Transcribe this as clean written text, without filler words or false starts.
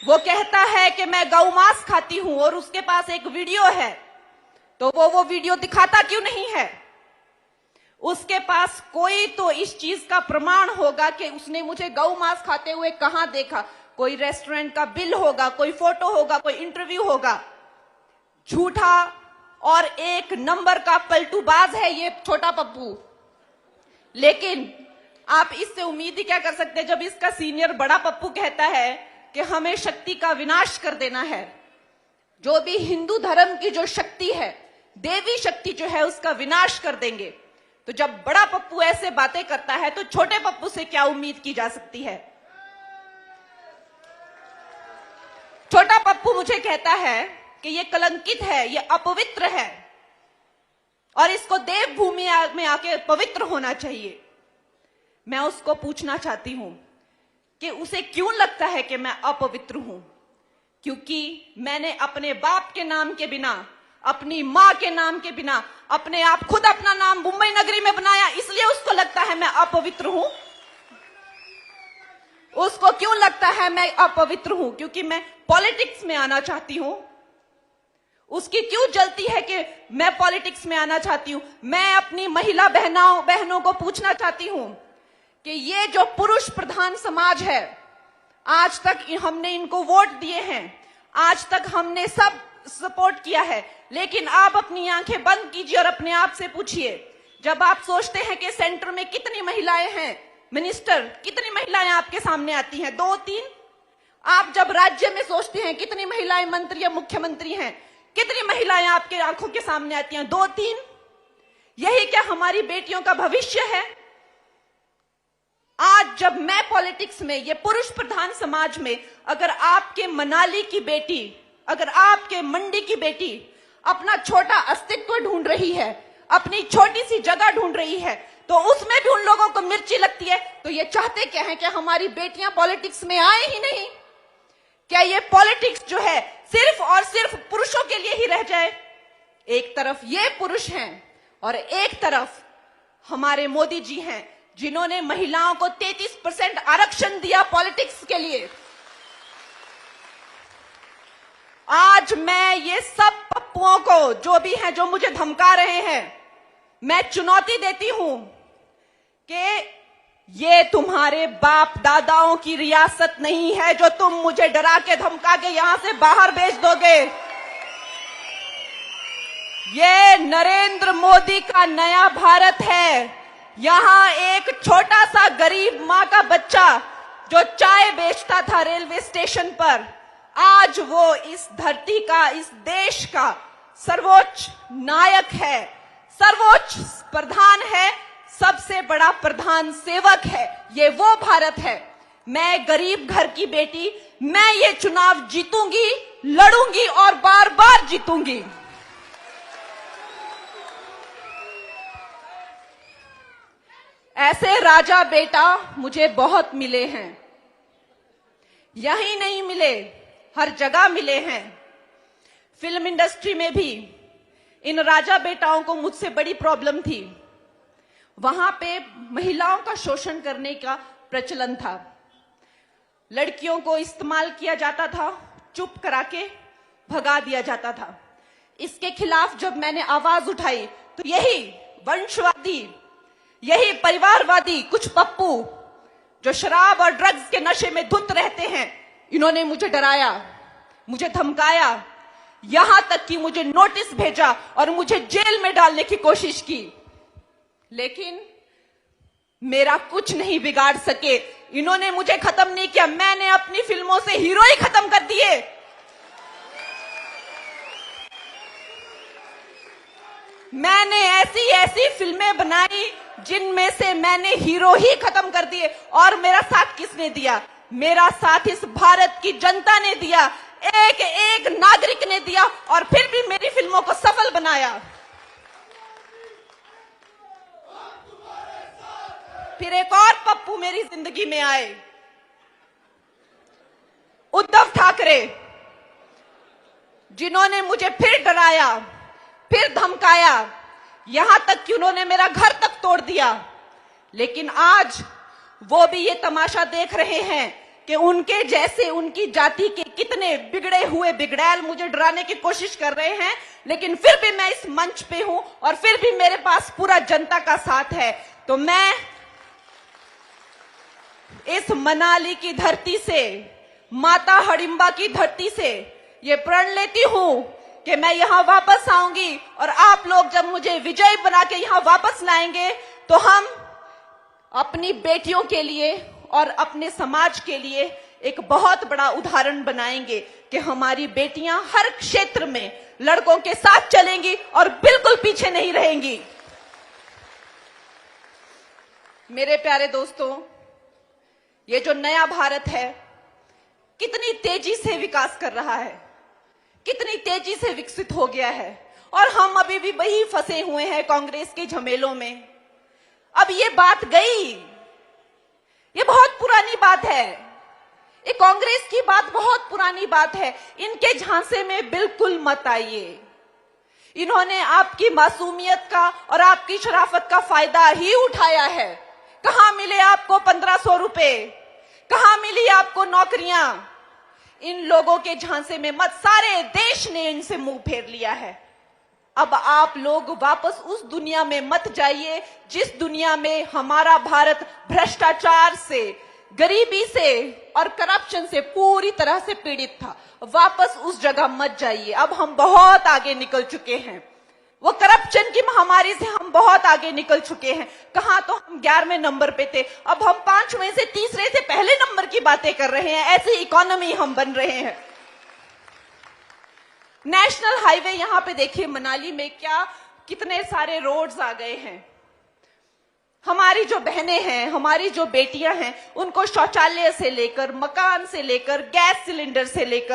वो कहता है कि मैं गौ मांस खाती हूं और उसके पास एक वीडियो है, तो वो वीडियो दिखाता क्यों नहीं है? उसके पास कोई तो इस चीज का प्रमाण होगा कि उसने मुझे गौ मांस खाते हुए कहां देखा। कोई रेस्टोरेंट का बिल होगा, कोई फोटो होगा, कोई इंटरव्यू होगा। झूठा और एक नंबर का पलटूबाज है ये छोटा पप्पू। लेकिन आप इससे उम्मीद ही क्या कर सकते हैं जब इसका सीनियर बड़ा पप्पू कहता है कि हमें शक्ति का विनाश कर देना है। जो भी हिंदू धर्म की जो शक्ति है, देवी शक्ति जो है, उसका विनाश कर देंगे। तो जब बड़ा पप्पू ऐसे बातें करता है तो छोटे पप्पू से क्या उम्मीद की जा सकती है? छोटा पप्पू मुझे कहता है कि ये कलंकित है, ये अपवित्र है और इसको देवभूमि में आके पवित्र होना चाहिए। मैं उसको पूछना चाहती हूं कि उसे क्यों लगता है कि मैं अपवित्र हूं? क्योंकि मैंने अपने बाप के नाम के बिना, अपनी मां के नाम के बिना, अपने आप खुद अपना नाम मुंबई नगरी में बनाया, इसलिए उसको लगता है मैं अपवित्र हूं। उसको क्यों लगता है मैं अपवित्र हूं? क्योंकि मैं पॉलिटिक्स में आना चाहती हूं। उसकी क्यों जलती है कि मैं पॉलिटिक्स में आना चाहती हूं? मैं अपनी महिला बहनों को पूछना चाहती हूं कि ये जो पुरुष प्रधान समाज है, आज तक हमने इनको वोट दिए हैं, आज तक हमने सब सपोर्ट किया है, लेकिन आप अपनी आंखें बंद कीजिए और अपने आप से पूछिए, जब आप सोचते हैं कि सेंटर में कितनी महिलाएं हैं, मिनिस्टर कितनी महिलाएं आपके सामने आती हैं? 2-3। आप जब राज्य में सोचते हैं कितनी महिलाएं मंत्री या मुख्यमंत्री हैं, कितनी महिलाएं आपके आंखों के सामने आती हैं? 2-3। यही क्या हमारी बेटियों का भविष्य है? आज जब मैं पॉलिटिक्स में, ये पुरुष प्रधान समाज में, अगर आपके मनाली की बेटी, अगर आपके मंडी की बेटी अपना छोटा अस्तित्व ढूंढ रही है, अपनी छोटी सी जगह ढूंढ रही है, तो उसमें भी उन लोगों को मिर्ची लगती है। तो ये चाहते क्या है कि हमारी बेटियां पॉलिटिक्स में आए ही नहीं? क्या ये पॉलिटिक्स जो है सिर्फ और सिर्फ पुरुषों के लिए ही रह जाए? एक तरफ ये पुरुष हैं और एक तरफ हमारे मोदी जी हैं, जिन्होंने महिलाओं को 33% आरक्षण दिया पॉलिटिक्स के लिए। आज मैं ये सब पप्पुओं को, जो भी हैं, जो मुझे धमका रहे हैं, मैं चुनौती देती हूं कि ये तुम्हारे बाप दादाओं की रियासत नहीं है जो तुम मुझे डरा के धमका के यहां से बाहर भेज दोगे। ये नरेंद्र मोदी का नया भारत है। यहां एक छोटा सा गरीब मां का बच्चा जो चाय बेचता था रेलवे स्टेशन पर, आज वो इस धरती का, इस देश का सर्वोच्च नायक है, सर्वोच्च प्रधान है, सबसे बड़ा प्रधान सेवक है। ये वो भारत है। मैं गरीब घर की बेटी, मैं ये चुनाव जीतूंगी, लड़ूंगी और बार बार जीतूंगी। ऐसे राजा बेटा मुझे बहुत मिले हैं, यहीं नहीं मिले, हर जगह मिले हैं। फिल्म इंडस्ट्री में भी इन राजा बेटाओं को मुझसे बड़ी प्रॉब्लम थी। वहां पे महिलाओं का शोषण करने का प्रचलन था, लड़कियों को इस्तेमाल किया जाता था, चुप करा के भगा दिया जाता था। इसके खिलाफ जब मैंने आवाज उठाई तो यही वंशवादी, यही परिवारवादी कुछ पप्पू जो शराब और ड्रग्स के नशे में धुत रहते हैं, इन्होंने मुझे डराया, मुझे धमकाया, यहां तक कि मुझे नोटिस भेजा और मुझे जेल में डालने की कोशिश की। लेकिन मेरा कुछ नहीं बिगाड़ सके। इन्होंने मुझे खत्म नहीं किया। मैंने अपनी फिल्मों से हीरो ही खत्म कर दिए। मैंने ऐसी ऐसी फिल्में बनाई जिनमें से मैंने हीरो ही खत्म कर दिए। और मेरा साथ किसने दिया? मेरा साथ इस भारत की जनता ने दिया, एक एक नागरिक ने दिया और फिर भी मेरी फिल्मों को सफल बनाया। फिर एक और पप्पू मेरी जिंदगी में आए, उद्धव ठाकरे, जिन्होंने मुझे फिर डराया, फिर धमकाया, यहां तक कि उन्होंने मेरा घर तक तोड़ दिया। लेकिन आज वो भी ये तमाशा देख रहे हैं कि उनके जैसे उनकी जाति के कितने बिगड़े हुए बिगड़ैल मुझे डराने की कोशिश कर रहे हैं, लेकिन फिर भी मैं इस मंच पे हूं और फिर भी मेरे पास पूरा जनता का साथ है। तो मैं इस मनाली की धरती से, माता हडिम्बा की धरती से ये प्रण लेती हूं कि मैं यहां वापस आऊंगी और आप लोग जब मुझे विजयी बना के यहां वापस लाएंगे तो हम अपनी बेटियों के लिए और अपने समाज के लिए एक बहुत बड़ा उदाहरण बनाएंगे कि हमारी बेटियां हर क्षेत्र में लड़कों के साथ चलेंगी और बिल्कुल पीछे नहीं रहेंगी। मेरे प्यारे दोस्तों, ये जो नया भारत है कितनी तेजी से विकास कर रहा है, कितनी तेजी से विकसित हो गया है और हम अभी भी वही फंसे हुए हैं कांग्रेस के झमेलों में। अब ये बात गई, ये बहुत पुरानी बात है, ये कांग्रेस की बात बहुत पुरानी बात है। इनके झांसे में बिल्कुल मत आइए। इन्होंने आपकी मासूमियत का और आपकी शराफत का फायदा ही उठाया है। कहां मिले आपको 1500 रुपए, कहां मिली आपको नौकरियां? इन लोगों के झांसे में मत, सारे देश ने इनसे मुंह फेर लिया है। अब आप लोग वापस उस दुनिया में मत जाइए जिस दुनिया में हमारा भारत भ्रष्टाचार से, गरीबी से और करप्शन से पूरी तरह से पीड़ित था। वापस उस जगह मत जाइए। अब हम बहुत आगे निकल चुके हैं। वो करप्शन की महामारी से हम बहुत आगे निकल चुके हैं। कहां तो हम 11वें नंबर पे थे, अब हम 5वें से तीसरे से पहले नंबर की बातें कर रहे हैं। ऐसी इकोनॉमी हम बन रहे हैं। नेशनल हाईवे यहां पे देखिए मनाली में क्या कितने सारे रोड्स आ गए हैं। हमारी जो बहनें हैं, हमारी जो बेटियां हैं, उनको शौचालय से लेकर, मकान से लेकर, गैस सिलेंडर से लेकर